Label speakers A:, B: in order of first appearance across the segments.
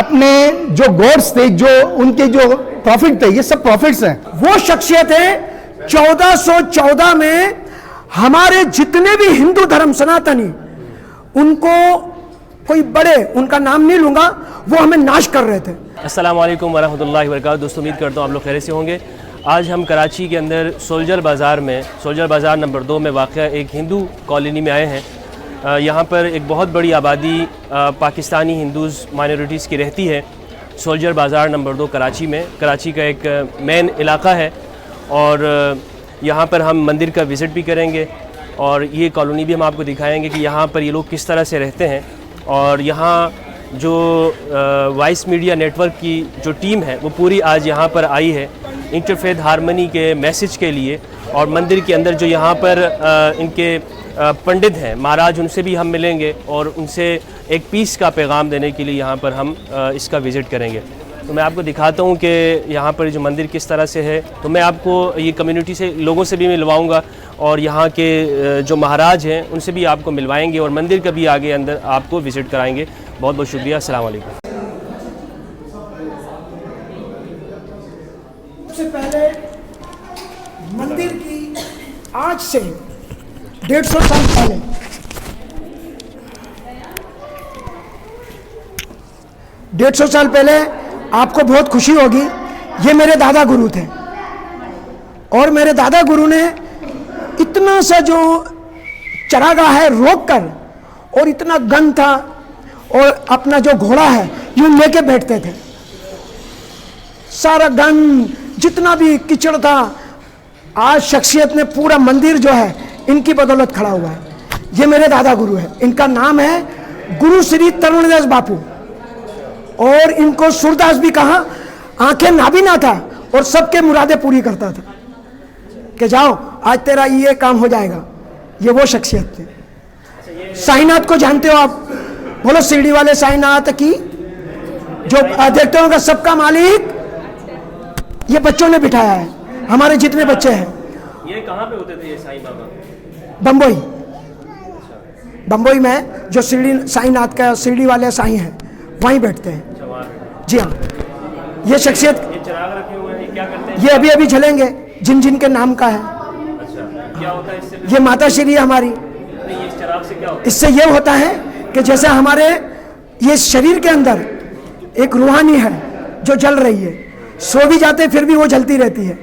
A: अपने जो गॉड्स थे, जो उनके जो प्रॉफिट थे, ये सब प्रॉफिट्स हैं।
B: वो शख्सियत है 1414 में हमारे जितने भी हिंदू धर्म सनातनी, उनको कोई बड़े, उनका नाम नहीं लूंगा, वो हमें नाश कर रहे थे।
C: अस्सलाम वालेकुम वरहमतुल्लाहि वबरकातुहू। दोस्तों, उम्मीद करता हूँ आप लोग खैरियत से होंगे। आज हम कराची के अंदर सोल्जर बाज़ार में, सोल्जर बाज़ार नंबर 2 में वाक़ एक हिंदू कॉलोनी में आए हैं। यहाँ पर एक बहुत बड़ी आबादी पाकिस्तानी हिंदूज़ माइनॉरिटीज़ की रहती है। सोल्जर बाज़ार नंबर 2 कराची में, कराची का एक मेन इलाका है और यहाँ पर हम मंदिर का विज़िट भी करेंगे और ये कॉलोनी भी हम आपको दिखाएंगे कि यहाँ पर ये लोग किस तरह से रहते हैं। और यहाँ जो वाइस मीडिया नेटवर्क की जो टीम है वो पूरी आज यहाँ पर आई है इंटरफेथ हारमनी के मैसेज के लिए। और मंदिर के अंदर जो यहाँ पर इनके पंडित हैं महाराज, उनसे भी हम मिलेंगे और उनसे एक पीस का पैगाम देने के लिए यहाँ पर हम इसका विज़िट करेंगे। तो मैं आपको दिखाता हूँ कि यहाँ पर जो मंदिर किस तरह से है। तो मैं आपको ये कम्युनिटी से लोगों से भी मिलवाऊँगा और यहाँ के जो महाराज हैं उनसे भी आपको मिलवाएंगे और मंदिर का भी आगे अंदर आपको विज़िट कराएंगे। बहुत बहुत शुक्रिया। अस्सलाम वालेकुम।
B: सबसे पहले मंदिर की आज से 150 साल पहले, 150 साल पहले आपको बहुत खुशी होगी, ये मेरे दादा गुरु थे और मेरे दादा गुरु ने इतना सा जो चरागाह है रोक कर, और इतना गन था और अपना जो घोड़ा है यूं लेके बैठते थे। सारा गन जितना भी कीचड़ था, आज शख्सियत ने पूरा मंदिर जो है इनकी बदौलत खड़ा हुआ है। ये मेरे दादा गुरु है, इनका नाम है गुरु श्री तरुणदास बापू और इनको सूरदास भी कहा। आंखें नाबीना था और सबके मुरादें पूरी करता था कि जाओ आज तेरा ये काम हो जाएगा। ये वो शख्सियत थे। साईनाथ को जानते हो आप? बोलो सीढ़ी वाले साईनाथ की। जो देखते होगा सबका मालिक, ये बच्चों ने बिठाया है, हमारे जितने बच्चे हैं।
C: ये कहाँ पे होते थे ये साईं बाबा?
B: बम्बई, बम्बई में जो सीढ़ी साईनाथ का सीढ़ी वाले साईं हैं वहीं बैठते हैं। जी हाँ, ये शख्सियत,
C: ये चिराग रखे हुए हैं, क्या करते हैं?
B: ये अभी अभी जलेंगे, जिन जिन के नाम का है।
C: अच्छा, क्या होता है इससे?
B: ये माता श्री है हमारी।
C: नहीं, ये चिराग से क्या होता है?
B: इससे ये होता है कि जैसे हमारे ये शरीर के अंदर एक रूहानी है जो जल रही है, सो भी जाते फिर भी वो जलती रहती है।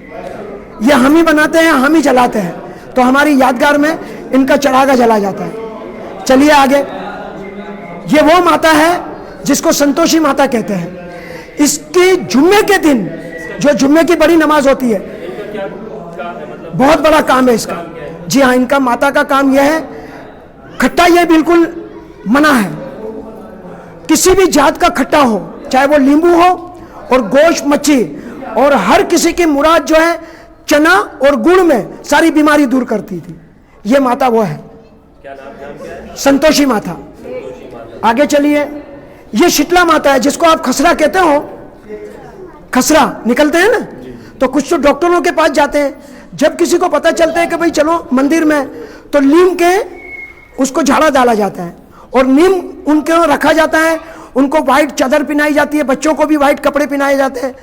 B: ये हम ही बनाते हैं, हम ही जलाते हैं, तो हमारी यादगार में इनका चरागा जला जाता है। चलिए आगे। ये वो माता है जिसको संतोषी माता कहते हैं। इसकी जुम्मे के दिन जो जुम्मे की बड़ी नमाज होती है, बहुत बड़ा काम है इसका। जी हाँ, इनका माता का काम यह है, खट्टा ये बिल्कुल मना है। किसी भी जात का खट्टा हो, चाहे वो नींबू हो और गोश्त मच्छी, और हर किसी की मुराद जो है चना और गुड़ में सारी बीमारी दूर करती थी। ये माता वो है।
C: क्या नाम है?
B: संतोषी माता। आगे चलिए। ये शीतला माता है जिसको आप खसरा कहते हो। खसरा निकलते हैं ना, तो कुछ तो डॉक्टरों के पास जाते हैं। जब किसी को पता चलता है कि भाई चलो मंदिर में, तो नीम के उसको झाड़ा डाला जाता है और नीम उनको रखा जाता है। उनको वाइट चादर पहनाई जाती है, बच्चों को भी वाइट कपड़े पहनाए जाते हैं।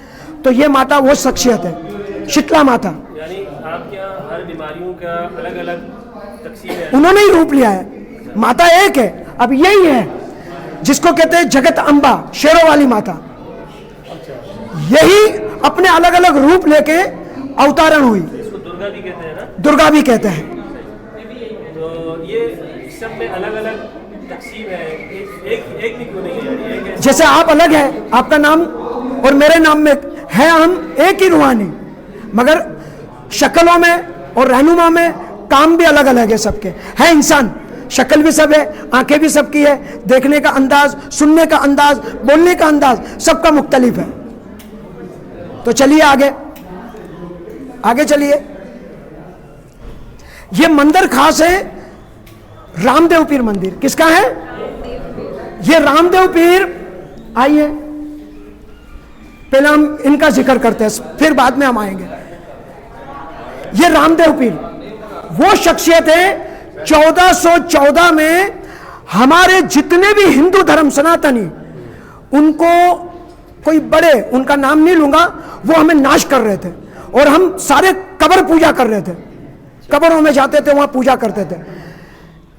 B: तो ये माता वो शख्सियत है, शीतला माता।
C: यानी आपके यहाँ हर बीमारियों का अलग अलग तकसीम है?
B: उन्होंने ही रूप लिया है। माता एक है, अब यही है जिसको कहते हैं जगत अम्बा, शेरों वाली माता। यही अपने अलग अलग रूप लेके अवतारण हुई।
C: इसको दुर्गा भी कहते हैं ना?
B: दुर्गा भी कहते हैं।
C: तो ये सब में अलग अलग तकसीम है, एक भी क्यों नहीं है?
B: जैसे आप अलग है, आपका नाम और मेरे नाम में है, हम एक ही रूहानी, मगर शक्लों में और रहनुमा में काम भी अलग अलग है सबके। है इंसान, शक्ल भी सब है, आंखें भी सबकी है, देखने का अंदाज, सुनने का अंदाज, बोलने का अंदाज सबका मुख्तलिफ है। तो चलिए आगे, आगे चलिए। ये मंदिर खास है रामदेव पीर मंदिर। किसका है? ये रामदेव पीर। आइए पहले हम इनका जिक्र करते हैं, फिर बाद में हम आएंगे। ये रामदेव पीर वो शख्सियत है 1414 में हमारे जितने भी हिंदू धर्म सनातनी, उनको कोई बड़े, उनका नाम नहीं लूंगा, वो हमें नाश कर रहे थे और हम सारे कब्र पूजा कर रहे थे, कब्रों में जाते थे, वहां पूजा करते थे।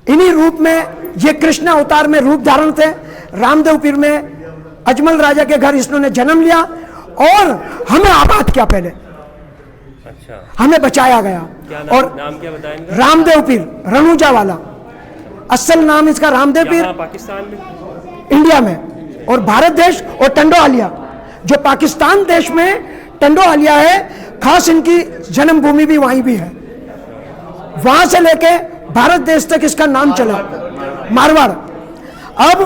B: इन्हीं रूप में ये कृष्ण अवतार में रूप धारण थे। रामदेव पीर में अजमल राजा के घर इन्होंने जन्म लिया और हमें आबाद किया, पहले
C: अच्छा,
B: हमें बचाया गया।
C: क्या नाम,
B: और
C: नाम क्या बताया इनका?
B: रामदेव पीर, रनूजा वाला असल नाम इसका रामदेव पीर,
C: यहाँ पाकिस्तान में,
B: इंडिया में, और भारत देश और टंडोहालिया, जो पाकिस्तान देश में टंडोहालिया है, खास इनकी जन्मभूमि भी वहीं भी है। वहां से लेके भारत देश तक इसका नाम चला, मारवाड़। अब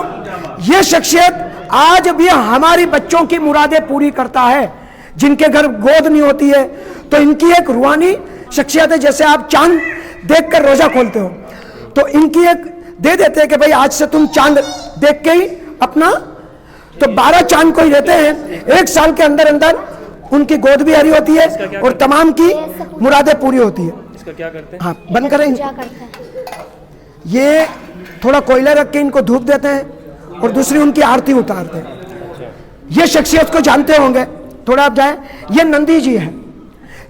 B: ये शख्सियत आज भी हमारी बच्चों की मुरादें पूरी करता है, जिनके घर गोद नहीं होती है, तो इनकी एक रूहानी शख्सियत है। जैसे आप चांद देखकर रोजा खोलते हो, तो इनकी एक दे देते हैं कि भाई आज से तुम चांद देख के ही अपना, तो 12 चांद को ही देते हैं। एक साल के अंदर अंदर उनकी गोद भी हरी होती है और तमाम की मुरादें पूरी होती है।
C: इसका क्या करते हैं?
B: हाँ, बंद करें। ये थोड़ा कोयला रख के इनको धूप देते हैं और दूसरी उनकी आरती उतारते हैं। ये शख्सियत को जानते होंगे, थोड़ा आप जाए, ये नंदी जी है।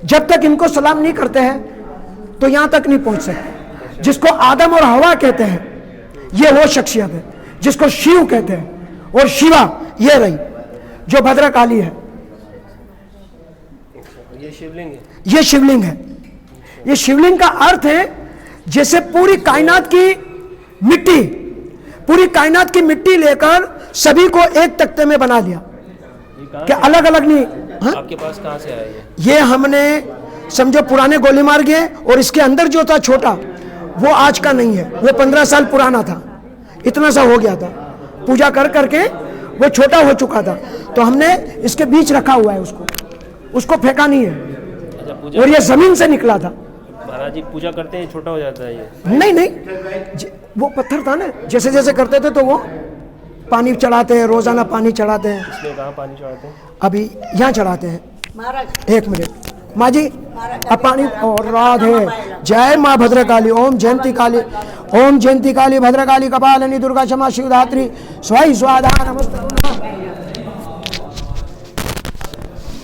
B: जब तक इनको सलाम नहीं करते हैं तो यहां तक नहीं पहुंच सकते। जिसको आदम और हवा कहते हैं, ये वो शख्सियत है। जिसको शिव कहते हैं और शिवा ये रही जो भद्रकाली है।
C: ये शिवलिंग है,
B: ये शिवलिंग है। ये शिवलिंग का अर्थ है जैसे पूरी कायनात की मिट्टी, पूरी कायनात की मिट्टी लेकर सभी को एक तख्ते में बना दिया, कि अलग अलग नहीं। हाँ?
C: आपके पास कहाँ से आया
B: ये हमने समझो पुराने गोली मार गए, और इसके अंदर जो था छोटा, वो आज का नहीं है, वो 15 साल पुराना था, इतना सा हो गया था। पूजा कर करके वो छोटा हो चुका था, तो हमने इसके बीच रखा हुआ है, उसको फेंका नहीं है।
C: अच्छा,
B: और ये जमीन से निकला था।
C: महाराज जी पूजा करते हैं, छोटा हो जाता है ये?
B: नहीं नहीं, वो पत्थर था ना, जैसे जैसे करते थे तो वो पानी चढ़ाते हैं, रोजाना पानी चढ़ाते हैं।
C: इसमें कहाँ पानी चढ़ाते हैं?
B: अभी यहाँ चढ़ाते हैं। एक मिनट माँ जी, अब पानी। और राधे, जय माँ भद्रकाली, ओम जयंती काली, ओम जयंती काली भद्रकाली कपालिनी दुर्गा क्षमा शिवधात्री स्वाई स्वाधा नमस्ते।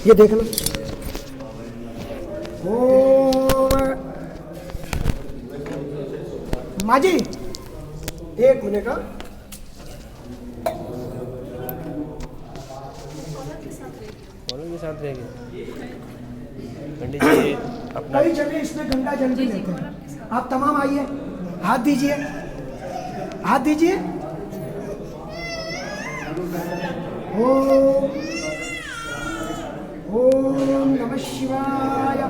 B: ये देख लो। माँ जी एक मिनट का,
C: के साथ रहेंगे पंडित जी अपना।
B: कई जगह इसमें गंगा जल भी लेते हैं। आप तमाम आइए, हाथ दीजिए, हाथ दीजिए। ओम नमः शिवाय,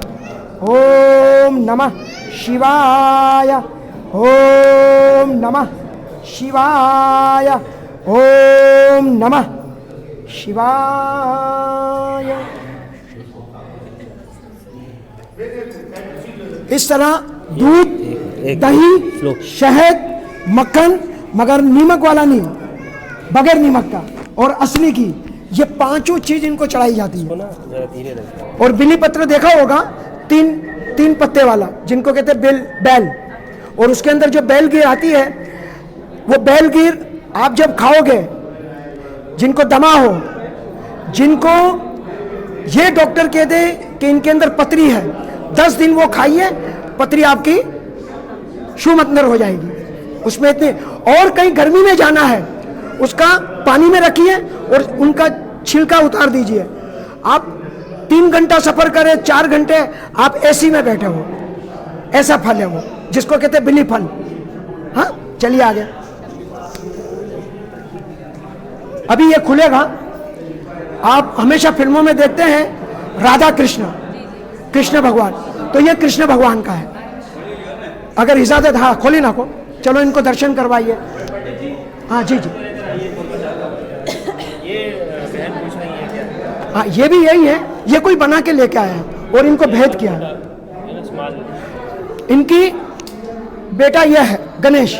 B: ओम नमः शिवाय, ओम नमः शिवाय, ओम नमः शिवाय। इस तरह दूध, दही, शहद, मक्खन, मगर नीमक वाला नहीं, बगैर नीमक का, और असली की, ये पांचों चीज इनको चढ़ाई जाती है। और बिली पत्र देखा होगा, तीन पत्ते वाला, जिनको कहते हैं बैल, और उसके अंदर जो बैलगीर आती है, वो बैलगीर आप जब खाओगे, जिनको दमा हो, जिनको ये डॉक्टर कहते हैं कि इनके अंदर पथरी है, 10 दिन वो खाइए, पथरी आपकी शुमंतर हो जाएगी। उसमें इतने, और कहीं गर्मी में जाना है, उसका पानी में रखिए और उनका छिलका उतार दीजिए। आप 3 घंटा सफर करें, 4 घंटे आप एसी में बैठे हो, ऐसा फल है वो, जिसको कहते हैं बिली फल। हाँ, चलिए आगे। अभी ये खुलेगा। आप हमेशा फिल्मों में देखते हैं राधा कृष्ण, कृष्ण भगवान, तो ये कृष्ण भगवान का है। अगर इजाजत, हाँ खोली ना को, चलो इनको दर्शन करवाइए। हाँ जी जी, हाँ ये भी यही है, ये कोई बना के लेके आया है और इनको भेद किया है। इनकी बेटा यह है गणेश,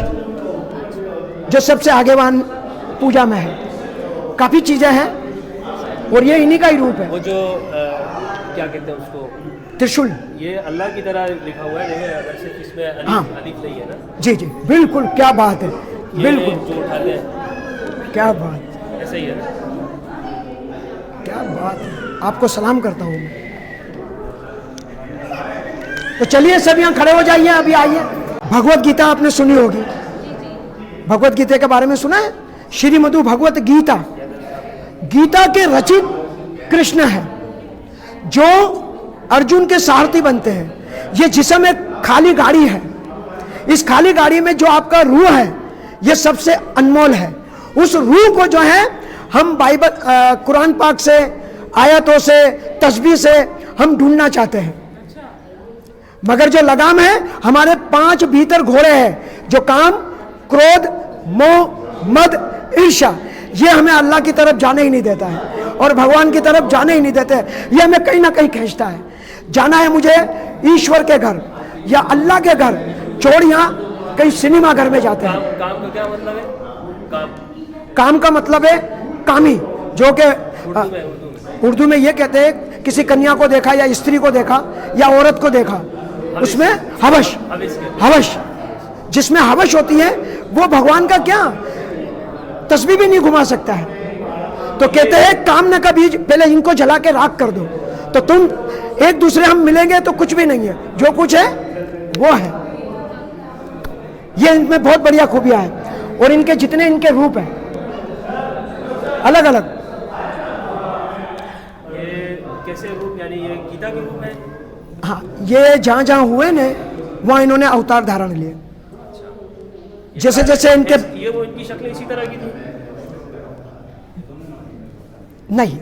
B: जो सबसे आगेवान पूजा में है। काफी चीजें हैं और ये इन्हीं का ही रूप है।
C: वो जो क्या कहते हैं उसको,
B: त्रिशूल,
C: ये अल्लाह की तरह लिखा हुआ है, लेकिन सिर्फ इसमें अलीफ नहीं है ना?
B: जी जी बिल्कुल, क्या बात है, बिल्कुल
C: जो उठाते हैं,
B: क्या बात,
C: ऐसा ही है ना?
B: क्या बात है, आपको सलाम करता हूँ मैं। तो चलिए सब यहाँ खड़े हो जाइए, अभी आइए। भगवत गीता आपने सुनी होगी, भगवत गीता के बारे में सुना है? श्रीमद् भगवत गीता, गीता के रचित कृष्ण है जो अर्जुन के सारथी बनते हैं। ये जिस्म एक खाली गाड़ी है, इस खाली गाड़ी में जो आपका रूह है ये सबसे अनमोल है। उस रूह को जो है हम बाइबल कुरान पाक से, आयतों से, तस्बीह से हम ढूंढना चाहते हैं, मगर जो लगाम है हमारे 5 भीतर घोड़े हैं, जो काम, क्रोध, मोह, मद, ईर्ष्या, ये हमें अल्लाह की तरफ जाने ही नहीं देता है और भगवान की तरफ जाने ही नहीं देते हैं। ये हमें कहीं ना कहीं खींचता है। जाना है मुझे ईश्वर के घर या अल्लाह के घर, छोड़ यहाँ कहीं सिनेमा घर में जाते हैं।
C: काम का क्या मतलब है?
B: काम का मतलब है कामी, जो कि उर्दू में ये कहते हैं किसी कन्या को देखा या स्त्री को देखा या औरत को देखा, उसमें हवश, हवश, जिसमें हवश होती है वो भगवान का क्या तस्बीह भी नहीं घुमा सकता है। तो कहते हैं काम न का बीज पहले इनको जला के राख कर दो, तो तुम एक दूसरे हम मिलेंगे तो कुछ भी नहीं है, जो कुछ है वो है। ये इनमें बहुत बढ़िया खूबियां है और इनके जितने इनके रूप हैं अलग अलग।
C: ये कैसे रूप, यानी ये गीता के रूप है?
B: हाँ, ये जहां जहां हुए ने वहां इन्होंने अवतार धारण लिए। जैसे जैसे इनके,
C: ये वो इनकी शक्ल इसी तरह की थी?
B: नहीं,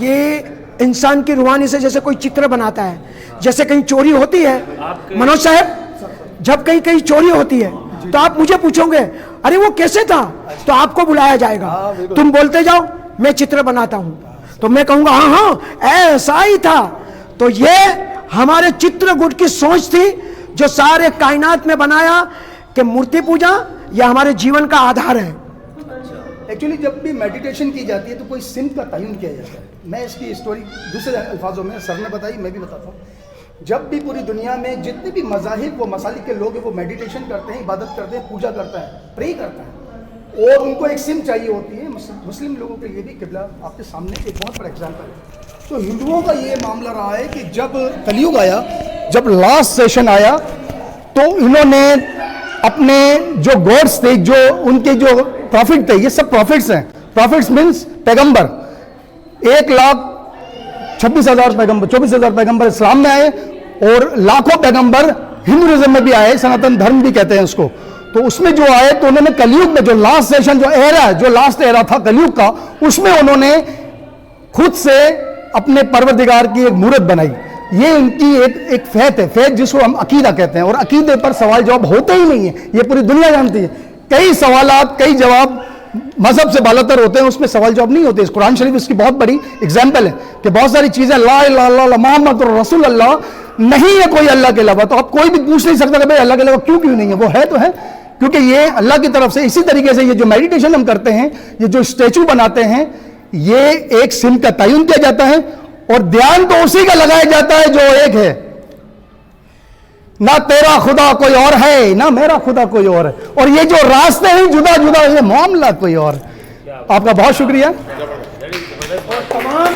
B: ये इंसान की रूहानी से जैसे कोई चित्र बनाता है, जैसे कहीं चोरी होती है, मनोज साहब, जब कहीं कहीं चोरी होती है तो आप मुझे पूछोगे अरे वो कैसे था, तो आपको बुलाया जाएगा, तुम बोलते जाओ मैं चित्र बनाता हूं, तो मैं कहूंगा हाँ हाँ ऐसा ही था। तो ये हमारे चित्रकूट की सोच थी जो सारे कायनात में बनाया कि मूर्ति पूजा यह हमारे जीवन का आधार है।
A: एक्चुअली जब भी मेडिटेशन की जाती है तो कोई सिम का तयन किया जाता है। मैं इसकी स्टोरी दूसरे अल्फाजों में सर ने बताई, मैं भी बताता हूँ। जब भी पूरी दुनिया में जितने भी मज़ाहिब व मसालिक के लोग हैं वो मेडिटेशन करते हैं, इबादत करते हैं, पूजा करते हैं, प्रे करते हैं, और उनको एक सिम चाहिए होती है। मुस्लिम लोगों के लिए भी किबला आपके सामने एक बहुत बड़ा एग्जाम्पल है। तो हिंदुओं का ये मामला रहा है कि जब कलयुग आया, जब लास्ट सेशन आया, तो इन्होंने अपने जो गॉड्स थे, जो उनके जो प्रॉफिट थे, ये सब प्रॉफिट्स हैं। प्रॉफिट्स मीन्स पैगंबर, 1,26,000 पैगंबर, 24,000 पैगंबर इस्लाम में आए और लाखों पैगंबर हिंदुइज्म में भी आए, सनातन धर्म भी कहते हैं उसको। तो उसमें जो आए तो उन्होंने कलयुग में जो लास्ट सेशन, जो एरा है, जो लास्ट एरा था कलयुग का, उसमें उन्होंने खुद से अपने परवरदिगार की एक मूरत बनाई। ये इनकी एक फैत है, फैत जिसको हम अकीदा कहते हैं, और अकीदे पर सवाल जवाब होते ही नहीं है, ये पूरी दुनिया जानती है। कई सवालात, कई जवाब मजहब से बालातर होते हैं, उसमें सवाल जवाब नहीं होते। इस कुरान शरीफ इसकी बहुत बड़ी एग्जाम्पल है कि बहुत सारी चीजें ला इलाहा इल्लल्लाह मोहम्मद रसूल अल्लाह नहीं है कोई अल्लाह के अलावा। तो आप कोई भी पूछ नहीं सकता कि भाई अल्लाह के अलावा क्यों क्यों नहीं है, वो है तो है, क्योंकि ये अल्लाह की तरफ से। इसी तरीके से ये जो मेडिटेशन हम करते हैं, ये जो स्टैचू बनाते हैं, ये एक सिम का तयन किया जाता है और ध्यान तो उसी का लगाया जाता है जो एक है। ना तेरा खुदा कोई और है, ना मेरा खुदा कोई और है, और ये जो रास्ते हैं जुदा जुदा, ये मामला कोई और। आपका बहुत शुक्रिया।
B: और तमाम